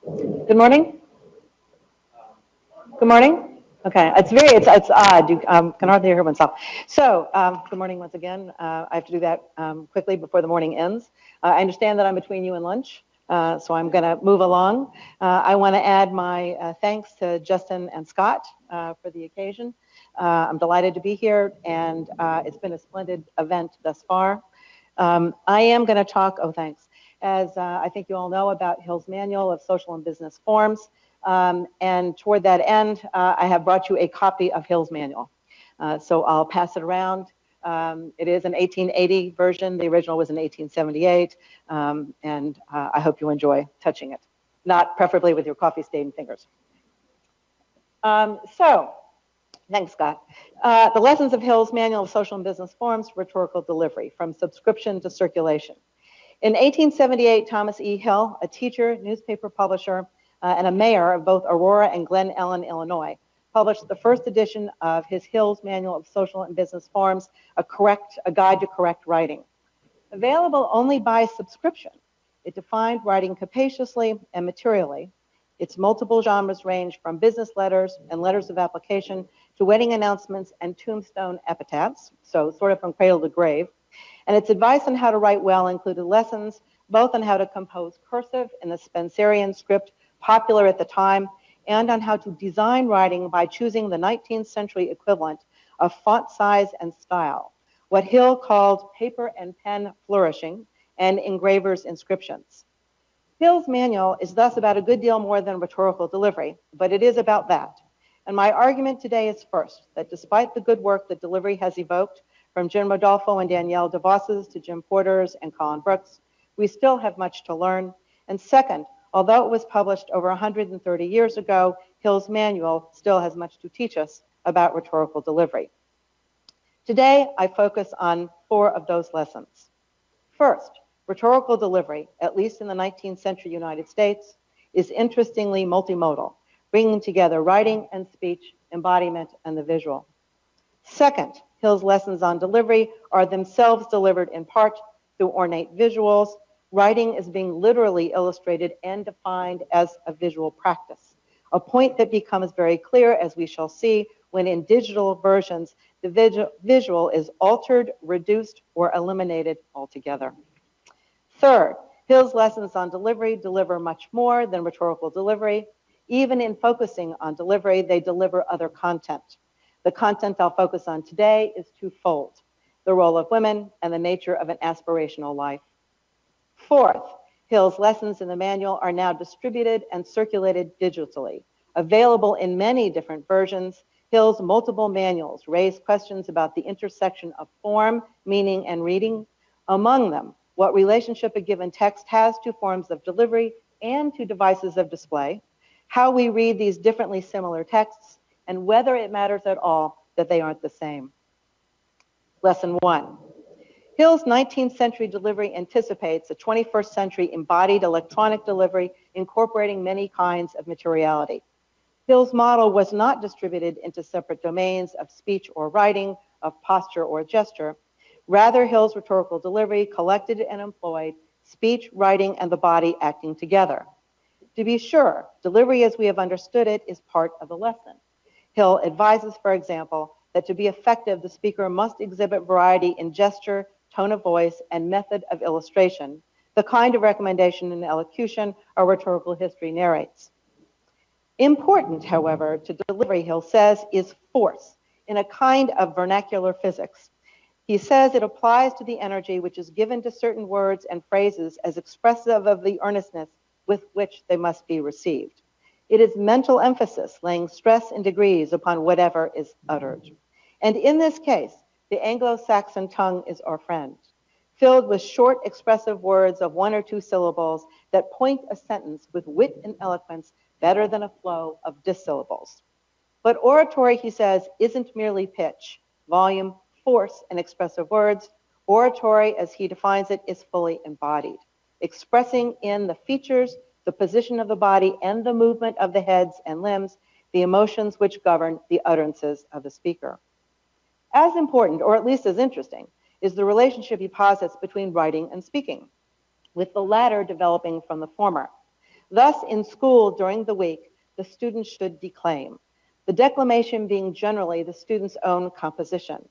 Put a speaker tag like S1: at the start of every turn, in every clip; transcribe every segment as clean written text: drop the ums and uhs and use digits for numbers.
S1: Good morning. Good morning. Okay, it's odd. You can hardly hear oneself. So, good morning once again. I have to do that quickly before the morning ends. I understand that I'm between you and lunch, so I'm going to move along. I want to add my thanks to Justin and Scott for the occasion. I'm delighted to be here, and it's been a splendid event thus far. I am going to talk, thanks, as I think you all know about Hill's Manual of Social and Business Forms. And toward that end, I have brought you a copy of Hill's Manual. So I'll pass it around. It is an 1880 version. The original was in 1878. And I hope you enjoy touching it, not preferably with your coffee-stained fingers. Thanks, Scott. The lessons of Hill's Manual of Social and Business Forms, Rhetorical Delivery, from subscription to circulation. In 1878, Thomas E. Hill, a teacher, newspaper publisher, and a mayor of both Aurora and Glen Ellen, Illinois, published the first edition of his Hill's Manual of Social and Business Forms, a guide to correct writing. Available only by subscription, it defined writing capaciously and materially. Its multiple genres range from business letters and letters of application to wedding announcements and tombstone epitaphs, so sort of from cradle to grave. And its advice on how to write well included lessons both on how to compose cursive in the Spencerian script popular at the time, and on how to design writing by choosing the 19th century equivalent of font size and style, what Hill called paper and pen flourishing and engraver's inscriptions. Hill's manual is thus about a good deal more than rhetorical delivery, but it is about that. And my argument today is first, that despite the good work that delivery has evoked, from Jim Rodolfo and Danielle DeVos's to Jim Porter's and Colin Brooks, we still have much to learn. And second, although it was published over 130 years ago, Hill's manual still has much to teach us about rhetorical delivery. Today, I focus on 4 of those lessons. First, rhetorical delivery, at least in the 19th century United States, is interestingly multimodal, bringing together writing and speech, embodiment, and the visual. Second, Hill's lessons on delivery are themselves delivered in part through ornate visuals. Writing is being literally illustrated and defined as a visual practice, a point that becomes very clear, as we shall see, when in digital versions, the visual is altered, reduced, or eliminated altogether. Third, Hill's lessons on delivery deliver much more than rhetorical delivery. Even in focusing on delivery, they deliver other content. The content I'll focus on today is twofold: the role of women and the nature of an aspirational life. Fourth, Hill's lessons in the manual are now distributed and circulated digitally. Available in many different versions, Hill's multiple manuals raise questions about the intersection of form, meaning, and reading. Among them, what relationship a given text has to forms of delivery and to devices of display, how we read these differently similar texts, and whether it matters at all that they aren't the same. Lesson 1. Hill's 19th century delivery anticipates a 21st century embodied electronic delivery incorporating many kinds of materiality. Hill's model was not distributed into separate domains of speech or writing, of posture or gesture. Rather, Hill's rhetorical delivery collected and employed speech, writing, and the body acting together. To be sure, delivery as we have understood it is part of the lesson. Hill advises, for example, that to be effective, the speaker must exhibit variety in gesture, tone of voice, and method of illustration, the kind of recommendation and elocution our rhetorical history narrates. Important, however, to delivery, Hill says, is force, in a kind of vernacular physics. He says it applies to the energy which is given to certain words and phrases as expressive of the earnestness with which they must be received. It is mental emphasis, laying stress in degrees upon whatever is uttered. And in this case, the Anglo-Saxon tongue is our friend, filled with short, expressive words of 1 or 2 syllables that point a sentence with wit and eloquence better than a flow of dissyllables. But oratory, he says, isn't merely pitch, volume, force, and expressive words. Oratory, as he defines it, is fully embodied, expressing in the features, the position of the body, and the movement of the heads and limbs, the emotions which govern the utterances of the speaker. As important, or at least as interesting, is the relationship he posits between writing and speaking, with the latter developing from the former. Thus, in school during the week, the students should declaim, the declamation being generally the student's own composition.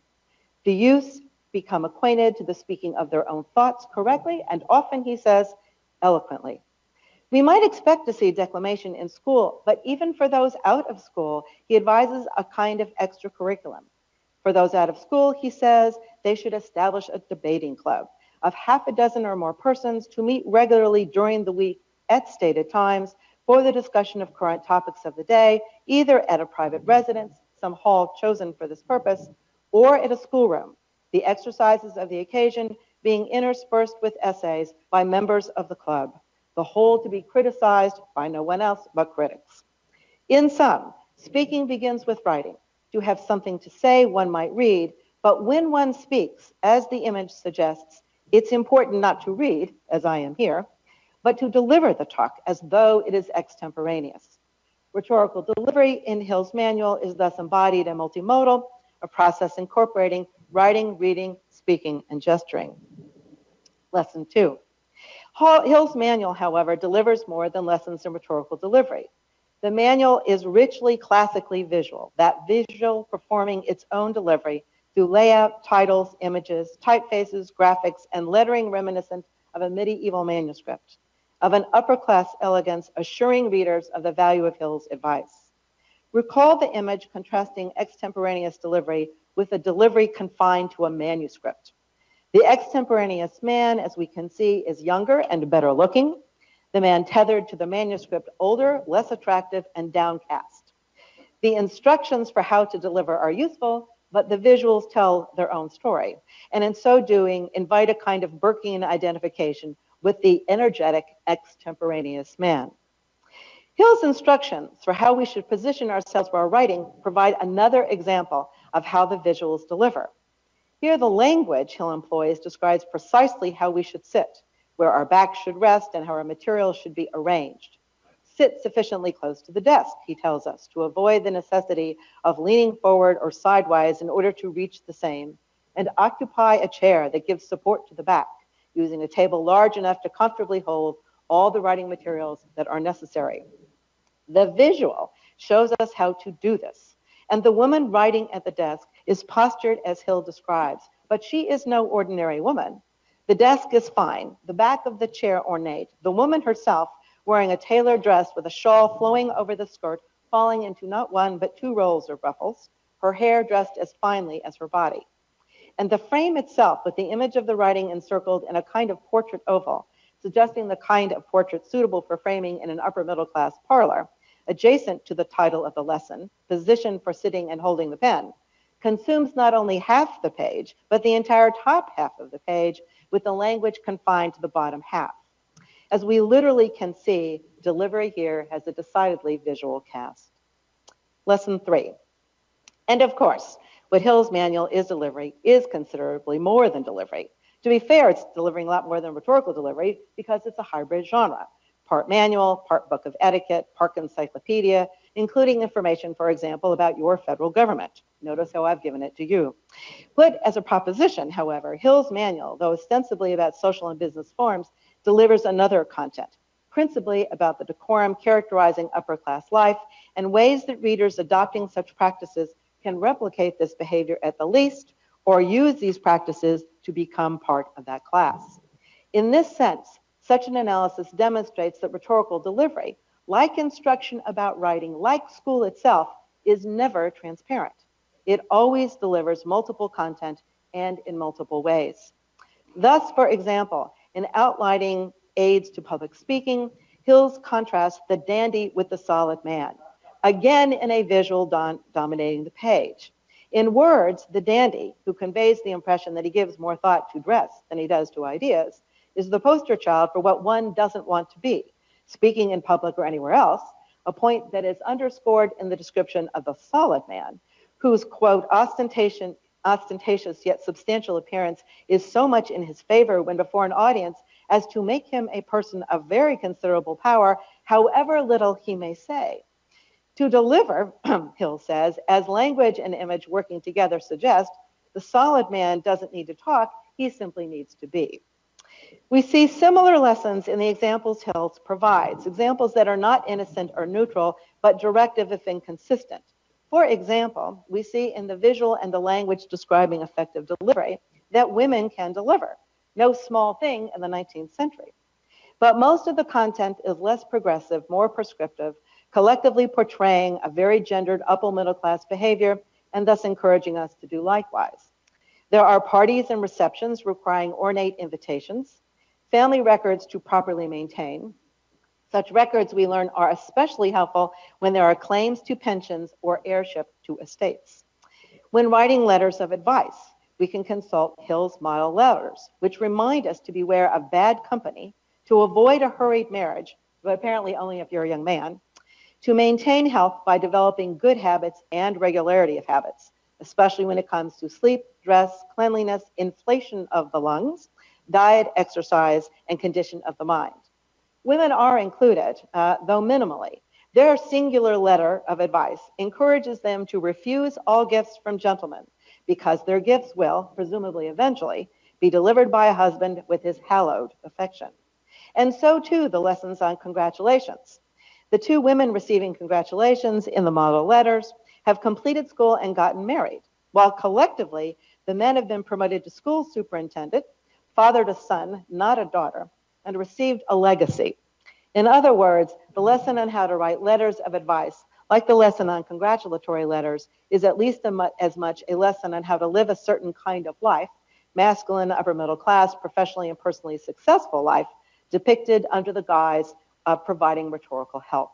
S1: The youths become acquainted to the speaking of their own thoughts correctly, and often, he says, eloquently. We might expect to see declamation in school, but even for those out of school, he advises a kind of extracurriculum. For those out of school, he says, they should establish a debating club of half a dozen or more persons to meet regularly during the week at stated times for the discussion of current topics of the day, either at a private residence, some hall chosen for this purpose, or at a schoolroom, the exercises of the occasion being interspersed with essays by members of the club, the whole to be criticized by no one else but critics. In sum, speaking begins with writing. To have something to say, one might read, but when one speaks, as the image suggests, it's important not to read, as I am here, but to deliver the talk as though it is extemporaneous. Rhetorical delivery in Hill's manual is thus embodied and multimodal, a process incorporating writing, reading, speaking, and gesturing. Lesson 2. Hill's manual, however, delivers more than lessons in rhetorical delivery. The manual is richly classically visual, that visual performing its own delivery through layout, titles, images, typefaces, graphics, and lettering reminiscent of a medieval manuscript, of an upper-class elegance assuring readers of the value of Hill's advice. Recall the image contrasting extemporaneous delivery with a delivery confined to a manuscript. The extemporaneous man, as we can see, is younger and better looking. The man tethered to the manuscript, older, less attractive, and downcast. The instructions for how to deliver are useful, but the visuals tell their own story, and in so doing, invite a kind of Burkean identification with the energetic extemporaneous man. Hill's instructions for how we should position ourselves while writing provide another example of how the visuals deliver. Here, the language Hill employs describes precisely how we should sit, where our backs should rest, and how our materials should be arranged. Sit sufficiently close to the desk, he tells us, to avoid the necessity of leaning forward or sidewise in order to reach the same, and occupy a chair that gives support to the back, using a table large enough to comfortably hold all the writing materials that are necessary. The visual shows us how to do this, and the woman writing at the desk is postured as Hill describes, but she is no ordinary woman. The desk is fine, the back of the chair ornate, the woman herself wearing a tailored dress with a shawl flowing over the skirt, falling into not one but two rolls of ruffles, her hair dressed as finely as her body. And the frame itself, with the image of the writing encircled in a kind of portrait oval, suggesting the kind of portrait suitable for framing in an upper middle class parlor, adjacent to the title of the lesson, position for sitting and holding the pen, consumes not only half the page, but the entire top half of the page, with the language confined to the bottom half. As we literally can see, delivery here has a decidedly visual cast. Lesson 3. And of course, what Hill's manual is delivery is considerably more than delivery. To be fair, it's delivering a lot more than rhetorical delivery because it's a hybrid genre. Part manual, part book of etiquette, part encyclopedia, including information, for example, about your federal government. Notice how I've given it to you. Put as a proposition, however, Hill's manual, though ostensibly about social and business forms, delivers another content, principally about the decorum characterizing upper class life and ways that readers adopting such practices can replicate this behavior at the least, or use these practices to become part of that class. In this sense, such an analysis demonstrates that rhetorical delivery, like instruction about writing, like school itself, is never transparent. It always delivers multiple content and in multiple ways. Thus, for example, in outlining aids to public speaking, Hill's contrasts the dandy with the solid man, again in a visual dominating the page. In words, the dandy, who conveys the impression that he gives more thought to dress than he does to ideas, is the poster child for what one doesn't want to be, speaking in public or anywhere else, a point that is underscored in the description of the solid man, whose, quote, ostentatious yet substantial appearance is so much in his favor when before an audience as to make him a person of very considerable power, however little he may say. To deliver, Hill says, as language and image working together suggest, the solid man doesn't need to talk, he simply needs to be. We see similar lessons in the examples Hills provides, examples that are not innocent or neutral, but directive if inconsistent. For example, we see in the visual and the language describing effective delivery that women can deliver. No small thing in the 19th century. But most of the content is less progressive, more prescriptive, collectively portraying a very gendered upper middle class behavior and thus encouraging us to do likewise. There are parties and receptions requiring ornate invitations, family records to properly maintain. Such records, we learn, are especially helpful when there are claims to pensions or heirship to estates. When writing letters of advice, we can consult Hill's model letters, which remind us to beware of bad company, to avoid a hurried marriage, but apparently only if you're a young man, to maintain health by developing good habits and regularity of habits, especially when it comes to sleep, dress, cleanliness, inflation of the lungs, diet, exercise, and condition of the mind. Women are included, though minimally. Their singular letter of advice encourages them to refuse all gifts from gentlemen because their gifts will, presumably eventually, be delivered by a husband with his hallowed affection. And so too the lessons on congratulations. The two women receiving congratulations in the model letters have completed school and gotten married, while collectively the men have been promoted to school superintendent, fathered a son, not a daughter, and received a legacy. In other words, the lesson on how to write letters of advice, like the lesson on congratulatory letters, is at least as much a lesson on how to live a certain kind of life, masculine, upper middle class, professionally and personally successful life, depicted under the guise of providing rhetorical help.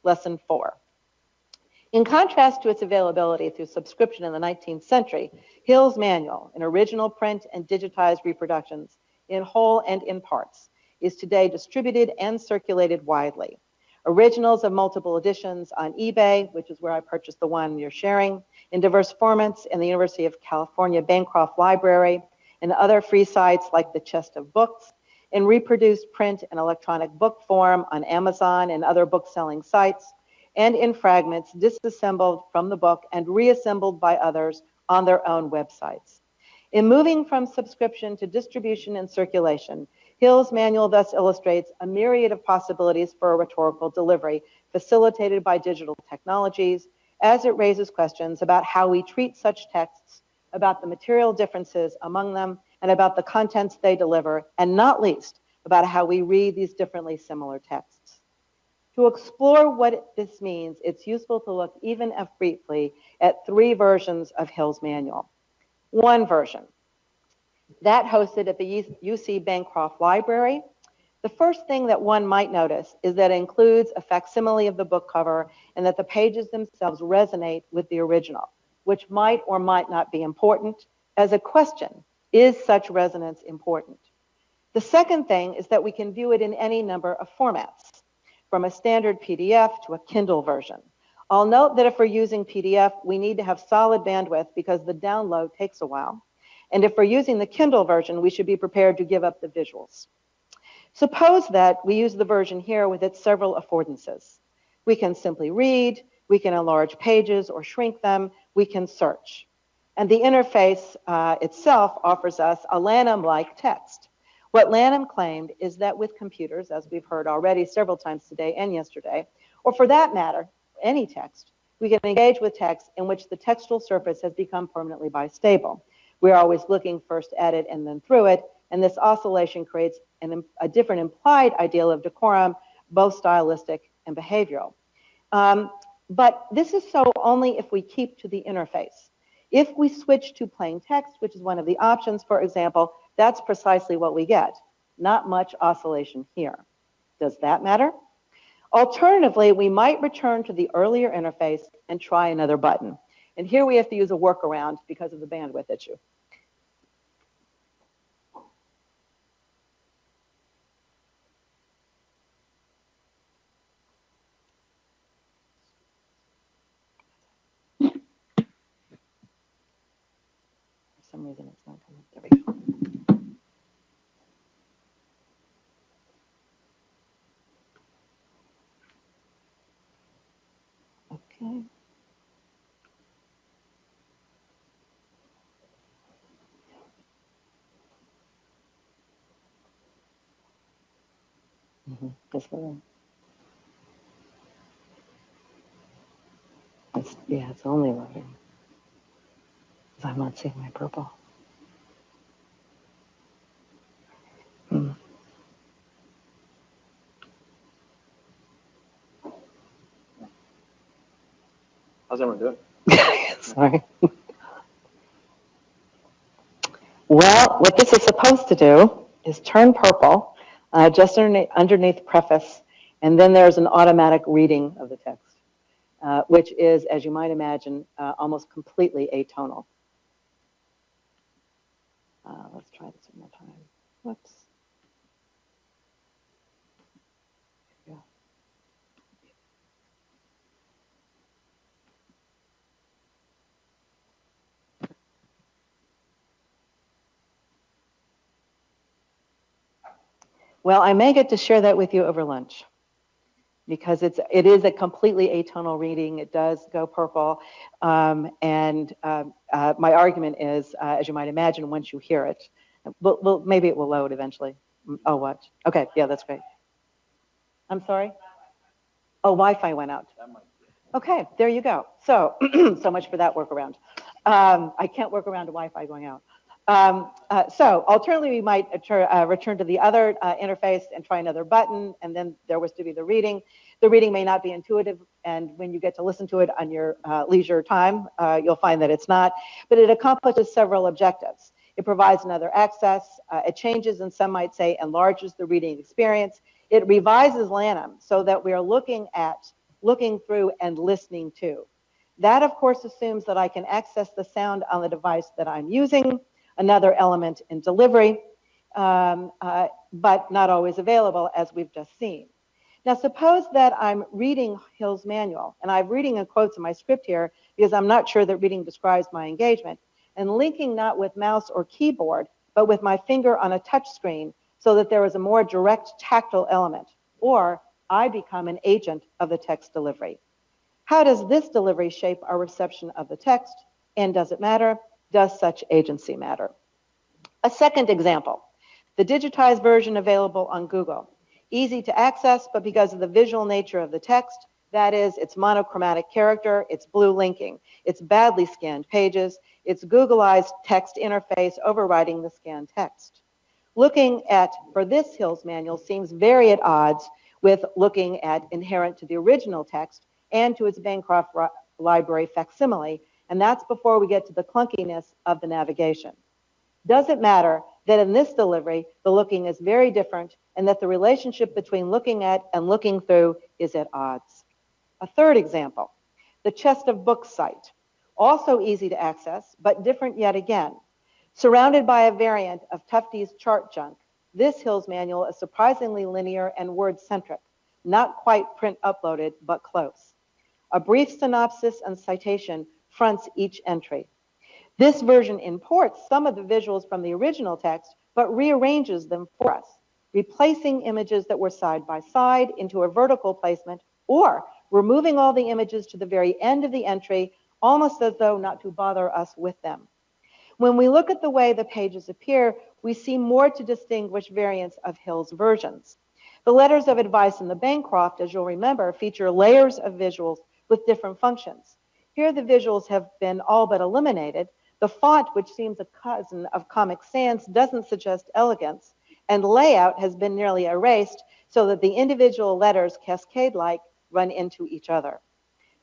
S1: Lesson 4. In contrast to its availability through subscription in the 19th century, Hill's manual, in original print and digitized reproductions, in whole and in parts, is today distributed and circulated widely. Originals of multiple editions on eBay, which is where I purchased the one you're sharing, in diverse formats in the University of California Bancroft Library, and other free sites like the Chest of Books, in reproduced print and electronic book form on Amazon and other book-selling sites, and in fragments disassembled from the book and reassembled by others on their own websites. In moving from subscription to distribution and circulation, Hill's manual thus illustrates a myriad of possibilities for a rhetorical delivery facilitated by digital technologies, as it raises questions about how we treat such texts, about the material differences among them, and about the contents they deliver, and not least, about how we read these differently similar texts. To explore what this means, it's useful to look even briefly at 3 versions of Hill's manual. One version, that hosted at the UC Bancroft Library. The first thing that one might notice is that it includes a facsimile of the book cover and that the pages themselves resonate with the original, which might or might not be important. As a question, is such resonance important? The second thing is that we can view it in any number of formats, from a standard PDF to a Kindle version. I'll note that if we're using PDF, we need to have solid bandwidth because the download takes a while. And if we're using the Kindle version, we should be prepared to give up the visuals. Suppose that we use the version here with its several affordances. We can simply read, we can enlarge pages or shrink them, we can search. And the interface itself offers us a Lanham-like text. What Lanham claimed is that with computers, as we've heard already several times today and yesterday, or for that matter, any text, we can engage with text in which the textual surface has become permanently bistable. We're always looking first at it and then through it, and this oscillation creates a different implied ideal of decorum, both stylistic and behavioral. But this is so only if we keep to the interface. If we switch to plain text, which is one of the options, for example, that's precisely what we get. Not much oscillation here. Does that matter? Alternatively, we might return to the earlier interface and try another button. And here we have to use a workaround because of the bandwidth issue. For some reason it's not coming. There we go. Okay. Yeah, it's only loading. I'm not seeing my purple.
S2: How's everyone doing?
S1: Sorry. Well, what this is supposed to do is turn purple just underneath preface, and then there's an automatic reading of the text, which is, as you might imagine, almost completely atonal. Let's try this one more time. Whoops. Yeah. Well, I may get to share that with you over lunch, because it is a completely atonal reading. It does go purple, and my argument is, as you might imagine, once you hear it, well, maybe it will load eventually. Oh, what? Okay, yeah, that's great. I'm sorry? Oh, Wi-Fi went out. Okay, there you go. So, so much for that workaround. I can't work around a Wi-Fi going out. So alternatively, we might return to the other interface and try another button, and then there was to be the reading. The reading may not be intuitive, and when you get to listen to it on your leisure time, you'll find that it's not, but it accomplishes several objectives. It provides another access, it changes, and some might say enlarges the reading experience. It revises Lanham so that we are looking through and listening to. That, of course, assumes that I can access the sound on the device that I'm using, another element in delivery, but not always available, as we've just seen. Now, suppose that I'm reading Hill's manual, and I'm reading in quotes in my script here because I'm not sure that reading describes my engagement, and linking not with mouse or keyboard, but with my finger on a touch screen so that there is a more direct tactile element, or I become an agent of the text delivery. How does this delivery shape our reception of the text, and does it matter? Does such agency matter? A second example, the digitized version available on Google. Easy to access, but because of the visual nature of the text, that is, its monochromatic character, its blue linking, its badly scanned pages, its Googleized text interface overriding the scanned text. Looking at, for this Hill's manual, seems very at odds with looking at inherent to the original text and to its Bancroft Library facsimile, and that's before we get to the clunkiness of the navigation. Does it matter that in this delivery, the looking is very different and that the relationship between looking at and looking through is at odds? A third example, the Chest of Books site. Also easy to access, but different yet again. Surrounded by a variant of Tufte's chart junk, this Hill's manual is surprisingly linear and word-centric, not quite print uploaded, but close. A brief synopsis and citation fronts each entry. This version imports some of the visuals from the original text, but rearranges them for us, replacing images that were side by side into a vertical placement, or removing all the images to the very end of the entry, almost as though not to bother us with them. When we look at the way the pages appear, we see more to distinguish variants of Hill's versions. The letters of advice in the Bancroft, as you'll remember, feature layers of visuals with different functions. Here the visuals have been all but eliminated. The font, which seems a cousin of Comic Sans, doesn't suggest elegance, and layout has been nearly erased so that the individual letters, cascade-like, run into each other.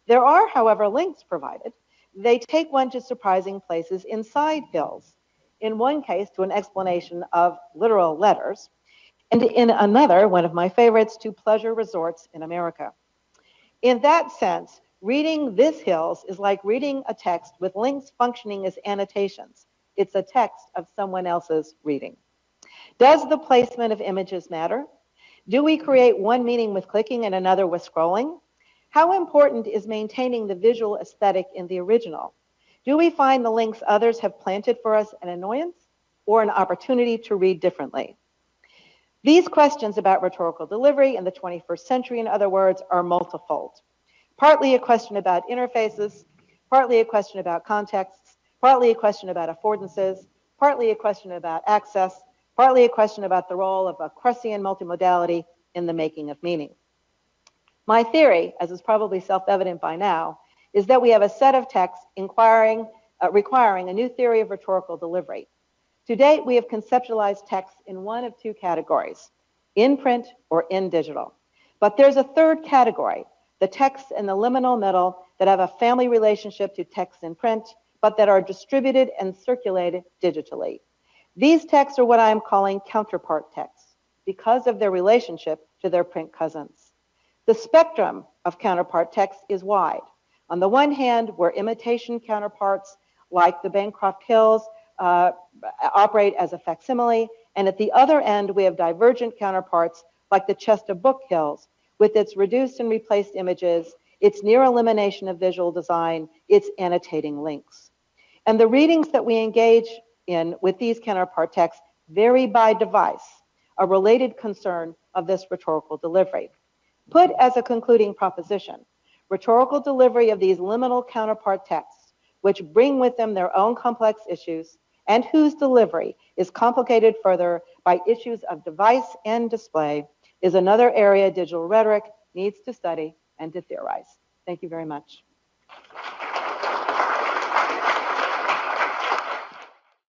S1: There are, however, links provided. They take one to surprising places inside Hill's. In one case, to an explanation of literal letters, and in another, one of my favorites, to pleasure resorts in America. In that sense, reading this Hill's is like reading a text with links functioning as annotations. It's a text of someone else's reading. Does the placement of images matter? Do we create one meaning with clicking and another with scrolling? How important is maintaining the visual aesthetic in the original? Do we find the links others have planted for us an annoyance or an opportunity to read differently? These questions about rhetorical delivery in the 21st century, in other words, are multifold. Partly a question about interfaces, partly a question about contexts, partly a question about affordances, partly a question about access, partly a question about the role of a Kraussian multimodality, in the making of meaning. My theory, as is probably self-evident by now, is that we have a set of texts requiring a new theory of rhetorical delivery. To date, we have conceptualized texts in one of two categories, in print or in digital. But there's a third category, the texts in the liminal middle that have a family relationship to texts in print, but that are distributed and circulated digitally. These texts are what I am calling counterpart texts because of their relationship to their print cousins. The spectrum of counterpart texts is wide. On the one hand, where imitation counterparts like the Bancroft Hills operate as a facsimile, and at the other end, we have divergent counterparts like the Chester Book Hills, with its reduced and replaced images, its near elimination of visual design, its annotating links. And the readings that we engage in with these counterpart texts vary by device, a related concern of this rhetorical delivery. Put as a concluding proposition, rhetorical delivery of these liminal counterpart texts, which bring with them their own complex issues, and whose delivery is complicated further by issues of device and display, is another area digital rhetoric needs to study and to theorize. Thank you very much.